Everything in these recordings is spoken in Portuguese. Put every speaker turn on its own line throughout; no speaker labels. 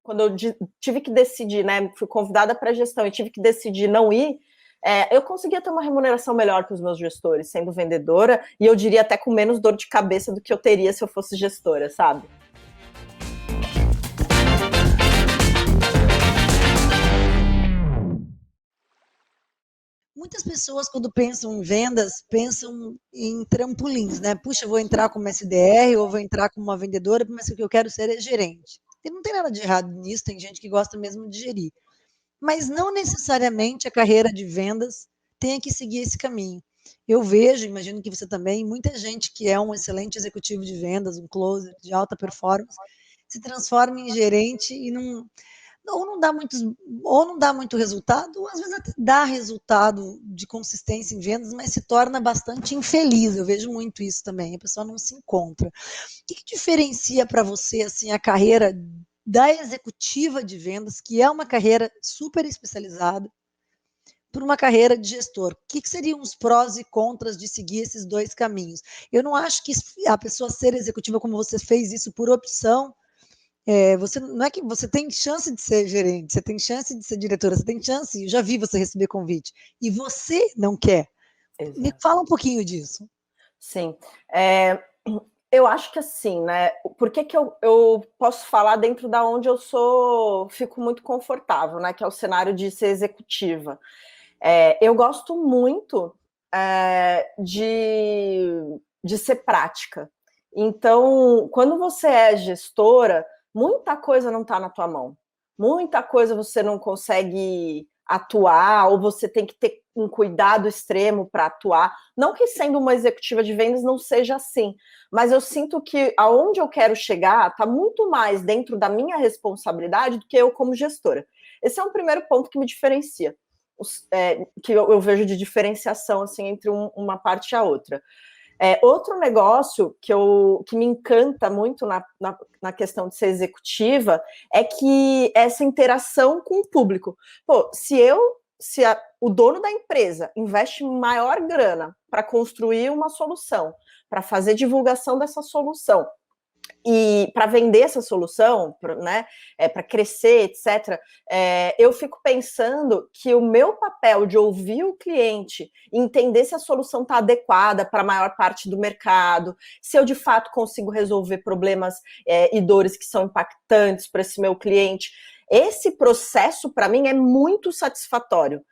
quando eu tive que decidir, né, fui convidada para a gestão e tive que decidir não ir, eu conseguia ter uma remuneração melhor que os meus gestores, sendo vendedora, e eu diria até com menos dor de cabeça do que eu teria se eu fosse gestora, sabe?
Muitas pessoas, quando pensam em vendas, pensam em trampolins, né? Puxa, eu vou entrar como SDR ou vou entrar como uma vendedora, mas o que eu quero ser é gerente. E não tem nada de errado nisso, tem gente que gosta mesmo de gerir. Mas não necessariamente a carreira de vendas tenha que seguir esse caminho. Eu vejo, imagino que você também, muita gente que é um excelente executivo de vendas, um closer de alta performance, se transforma em gerente e não, ou não dá muito resultado, ou às vezes até dá resultado de consistência em vendas, mas se torna bastante infeliz. Eu vejo muito isso também, a pessoa não se encontra. O que diferencia para você assim a carreira da executiva de vendas, que é uma carreira super especializada, por uma carreira de gestor? O que seriam os prós e contras de seguir esses dois caminhos? Eu não acho que a pessoa ser executiva, como você fez isso por opção, você não é que você tem chance de ser gerente, você tem chance de ser diretora, você tem chance, eu já vi você receber convite, e você não quer.
Exato.
Me fala um pouquinho disso.
Sim. Eu acho que assim, né? Por que eu posso falar dentro da onde eu fico muito confortável, né? Que é o cenário de ser executiva. Eu gosto muito de ser prática. Então, quando você é gestora, muita coisa não está na tua mão. Muita coisa você não consegue atuar, ou você tem que ter um cuidado extremo para atuar. Não que sendo uma executiva de vendas não seja assim, mas eu sinto que aonde eu quero chegar está muito mais dentro da minha responsabilidade do que eu como gestora. Esse é um primeiro ponto que me diferencia, que eu vejo de diferenciação assim, entre uma parte e a outra. Outro negócio que me encanta muito na questão de ser executiva é que essa interação com o público. Pô, se o dono da empresa investe maior grana para construir uma solução, para fazer divulgação dessa solução, e para vender essa solução, né, para crescer, etc., eu fico pensando que o meu papel de ouvir o cliente, entender se a solução está adequada para a maior parte do mercado, se eu de fato consigo resolver problemas e dores que são impactantes para esse meu cliente, esse processo, para mim, é muito satisfatório.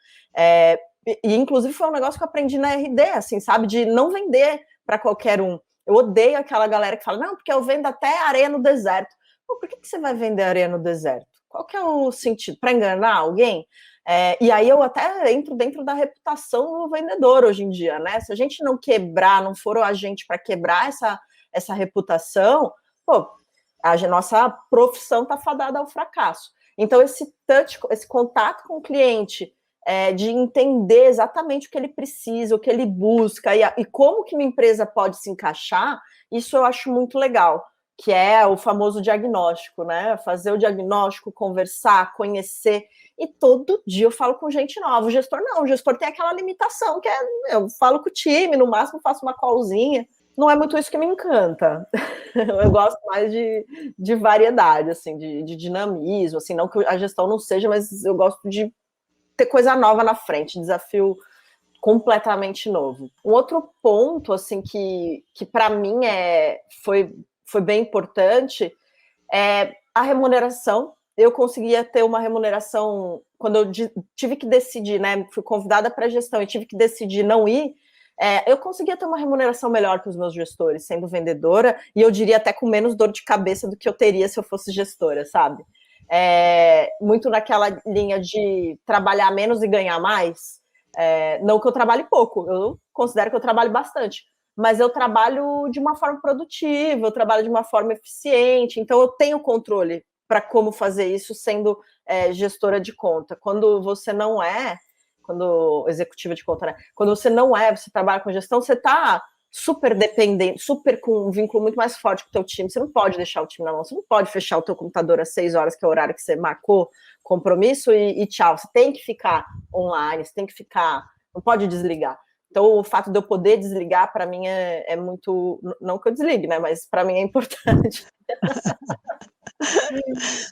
E, inclusive, foi um negócio que eu aprendi na RD, assim, sabe, de não vender para qualquer um. Eu odeio aquela galera que fala, não, porque eu vendo até areia no deserto. Pô, por que você vai vender areia no deserto? Qual que é o sentido? Para enganar alguém? E aí eu até entro dentro da reputação do vendedor hoje em dia, né? Se a gente não quebrar, não for a gente para quebrar essa reputação, pô, a nossa profissão está fadada ao fracasso. Então, esse touch, esse contato com o cliente, de entender exatamente o que ele precisa, o que ele busca e como que uma empresa pode se encaixar, isso eu acho muito legal, que é o famoso diagnóstico, né? Fazer o diagnóstico, conversar, conhecer, e todo dia eu falo com gente nova. O gestor não, o gestor tem aquela limitação, que eu falo com o time, no máximo faço uma callzinha. Não é muito isso que me encanta. Eu gosto mais de variedade, assim, de dinamismo, assim, não que a gestão não seja, mas eu gosto de ter coisa nova na frente, desafio completamente novo. Um outro ponto, assim, que para mim foi bem importante é a remuneração. Eu conseguia ter uma remuneração, quando eu tive que decidir, né, fui convidada para a gestão e tive que decidir não ir, eu conseguia ter uma remuneração melhor que os meus gestores, sendo vendedora, e eu diria até com menos dor de cabeça do que eu teria se eu fosse gestora, sabe? Muito naquela linha de trabalhar menos e ganhar mais. Não que eu trabalhe pouco, eu considero que eu trabalho bastante, mas eu trabalho de uma forma produtiva, eu trabalho de uma forma eficiente, então eu tenho controle para como fazer isso sendo gestora de conta. Quando você não quando executiva de conta, né? Quando você não você trabalha com gestão, você está super dependente, super com um vínculo muito mais forte com o teu time. Você não pode deixar o time na mão, você não pode fechar o teu computador às 6 horas, que é o horário que você marcou compromisso, e tchau. Você tem que ficar online, você tem que ficar, não pode desligar. Então, o fato de eu poder desligar, para mim, é muito... Não que eu desligue, né? Mas para mim é importante.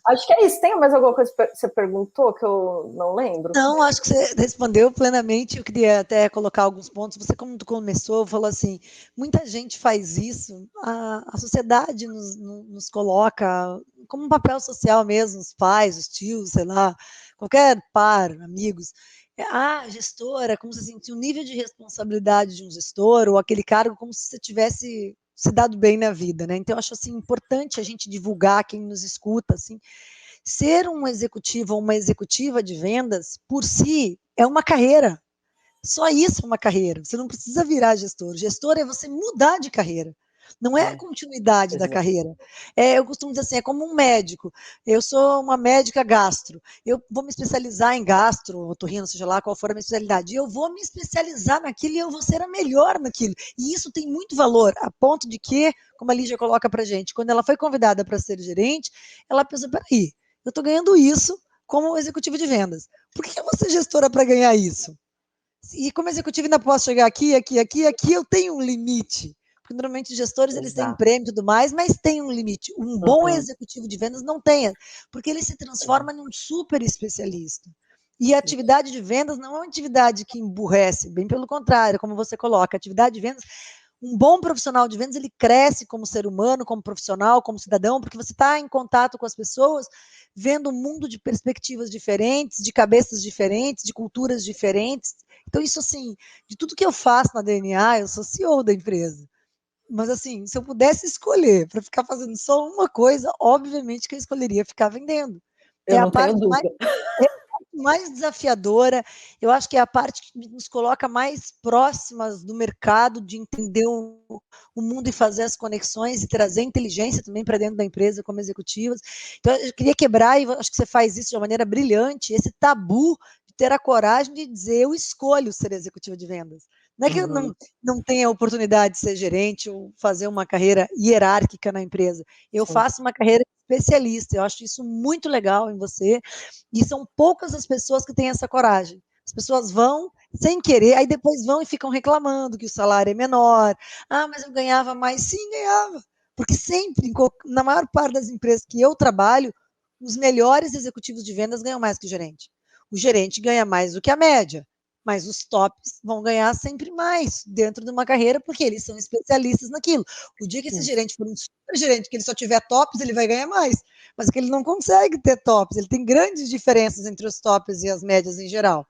Acho que é isso. Tem mais alguma coisa que você perguntou que eu não lembro?
Não, acho que você respondeu plenamente. Eu queria até colocar alguns pontos. Você, como tu começou, falou assim: muita gente faz isso, a sociedade nos coloca como um papel social mesmo, os pais, os tios, sei lá, qualquer par, amigos. Gestora, como se sentir o nível de responsabilidade de um gestor, ou aquele cargo como se você tivesse se dado bem na vida, né? Então, eu acho assim, importante a gente divulgar quem nos escuta, assim, ser um executivo ou uma executiva de vendas, por si, é uma carreira. Só isso é uma carreira. Você não precisa virar gestor. Gestor é você mudar de carreira. Não é a continuidade da carreira. Eu costumo dizer assim, é como um médico. Eu sou uma médica gastro. Eu vou me especializar em gastro, otorrino, seja lá qual for a minha especialidade. Eu vou me especializar naquilo e eu vou ser a melhor naquilo. E isso tem muito valor, a ponto de que, como a Lígia coloca para gente, quando ela foi convidada para ser gerente, ela pensou, peraí, eu estou ganhando isso como executiva de vendas. Por que eu vou ser gestora para ganhar isso? E como executivo ainda posso chegar aqui, eu tenho um limite. Porque normalmente os gestores eles têm
Exato.
prêmio e tudo mais, mas tem um limite. Um bom executivo de vendas não tem, porque ele se transforma num super especialista. E a atividade de vendas não é uma atividade que emburrece, bem pelo contrário, como você coloca, a atividade de vendas, um bom profissional de vendas, ele cresce como ser humano, como profissional, como cidadão, porque você está em contato com as pessoas, vendo um mundo de perspectivas diferentes, de cabeças diferentes, de culturas diferentes. Então, isso assim, de tudo que eu faço na DNA, eu sou CEO da empresa. Mas assim, se eu pudesse escolher para ficar fazendo só uma coisa, obviamente que eu escolheria ficar vendendo. É
Eu
a
não tenho
parte mais
dúvida.
mais desafiadora, eu acho que é a parte que nos coloca mais próximas do mercado, de entender o mundo e fazer as conexões e trazer inteligência também para dentro da empresa como executivas. Então, eu queria quebrar, e acho que você faz isso de uma maneira brilhante, esse tabu de ter a coragem de dizer eu escolho ser executiva de vendas. Não é que eu não tenha a oportunidade de ser gerente ou fazer uma carreira hierárquica na empresa. Eu
Sim.
faço uma carreira especialista. Eu acho isso muito legal em você. E são poucas as pessoas que têm essa coragem. As pessoas vão sem querer, aí depois vão e ficam reclamando que o salário é menor. Mas eu ganhava mais. Sim, ganhava. Porque sempre, na maior parte das empresas que eu trabalho, os melhores executivos de vendas ganham mais que o gerente. O gerente ganha mais do que a média, mas os tops vão ganhar sempre mais dentro de uma carreira, porque eles são especialistas naquilo. O dia que esse gerente for um super gerente, que ele só tiver tops, ele vai ganhar mais, mas que ele não consegue ter tops, ele tem grandes diferenças entre os tops e as médias em geral.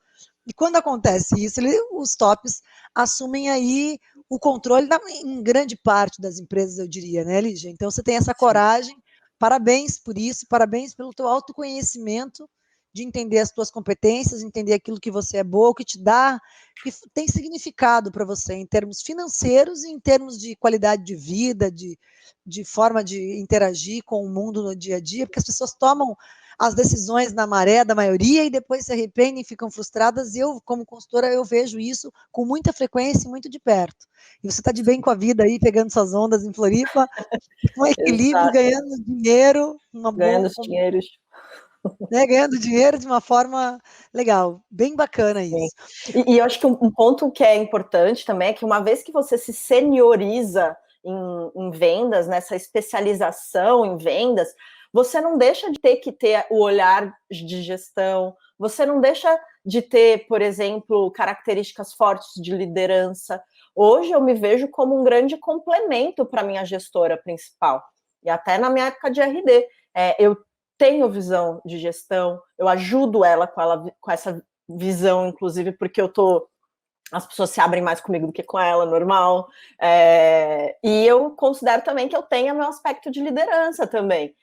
E quando acontece isso, os tops assumem aí o controle em grande parte das empresas, eu diria, né, Lígia? Então você tem essa coragem, parabéns por isso, parabéns pelo teu autoconhecimento de entender as tuas competências, entender aquilo que você é boa, o que te dá, que tem significado para você em termos financeiros e em termos de qualidade de vida, de forma de interagir com o mundo no dia a dia, porque as pessoas tomam as decisões na maré da maioria e depois se arrependem e ficam frustradas. E eu, como consultora, eu vejo isso com muita frequência e muito de perto. E você está de bem com a vida aí, pegando suas ondas em Floripa, com equilíbrio,
Exato.
ganhando dinheiro, uma
Ganhando
bom,
os dinheiros.
né, ganhando dinheiro de uma forma legal, bem bacana
Sim.
isso.
E eu acho que um ponto que é importante também é que uma vez que você se senioriza em vendas, nessa especialização em vendas, você não deixa de ter que ter o olhar de gestão, você não deixa de ter, por exemplo, características fortes de liderança. Hoje eu me vejo como um grande complemento para a minha gestora principal. E até na minha época de RD, eu tenho visão de gestão, eu ajudo ela com essa visão, inclusive, porque as pessoas se abrem mais comigo do que com ela, normal. E eu considero também que eu tenho meu aspecto de liderança também,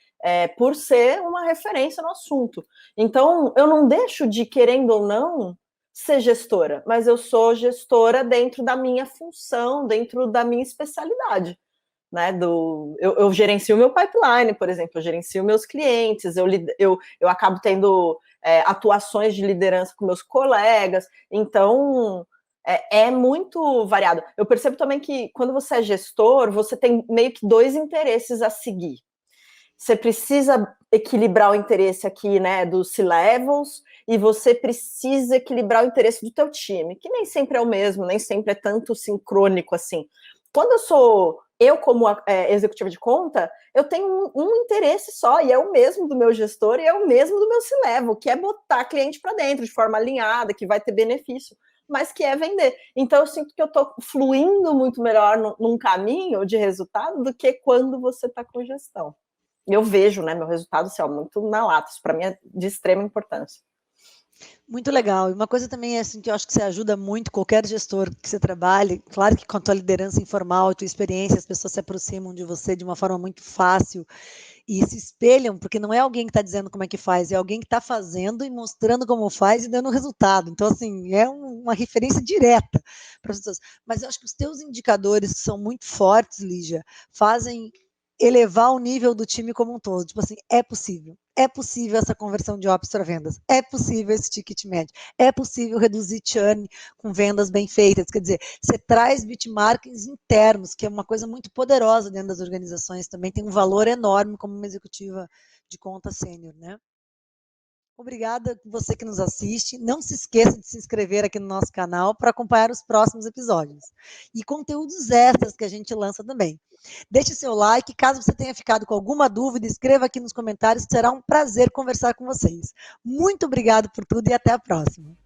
por ser uma referência no assunto. Então, eu não deixo de, querendo ou não, ser gestora, mas eu sou gestora dentro da minha função, dentro da minha especialidade. Né, eu gerencio o meu pipeline, por exemplo, eu gerencio meus clientes, eu acabo tendo atuações de liderança com meus colegas, então é muito variado. Eu percebo também que quando você é gestor, você tem meio que dois interesses a seguir. Você precisa equilibrar o interesse aqui, né, dos C-levels, e você precisa equilibrar o interesse do teu time, que nem sempre é o mesmo, nem sempre é tanto sincrônico assim. Quando eu sou eu, como executiva de conta, eu tenho um interesse só, e é o mesmo do meu gestor, e é o mesmo do meu C-Level, que é botar cliente para dentro, de forma alinhada, que vai ter benefício, mas que é vender. Então, eu sinto que eu estou fluindo muito melhor num caminho de resultado do que quando você está com gestão. Eu vejo, né, meu resultado assim, muito na lata, isso para mim é de extrema importância.
Muito legal. E uma coisa também é assim que eu acho que você ajuda muito qualquer gestor que você trabalhe. Claro que com a tua liderança informal, a tua experiência, as pessoas se aproximam de você de uma forma muito fácil e se espelham, porque não é alguém que está dizendo como é que faz, é alguém que está fazendo e mostrando como faz e dando resultado. Então, assim, é uma referência direta para as pessoas. Mas eu acho que os teus indicadores, que são muito fortes, Lígia, fazem elevar o nível do time como um todo. Tipo assim, é possível essa conversão de ops para vendas, é possível esse ticket médio, é possível reduzir churn com vendas bem feitas. Quer dizer, você traz benchmarkings internos, que é uma coisa muito poderosa dentro das organizações, também tem um valor enorme como uma executiva de conta sênior, né? Obrigada você que nos assiste. Não se esqueça de se inscrever aqui no nosso canal para acompanhar os próximos episódios. E conteúdos extras que a gente lança também. Deixe seu like. Caso você tenha ficado com alguma dúvida, escreva aqui nos comentários. Será um prazer conversar com vocês. Muito obrigado por tudo e até a próxima.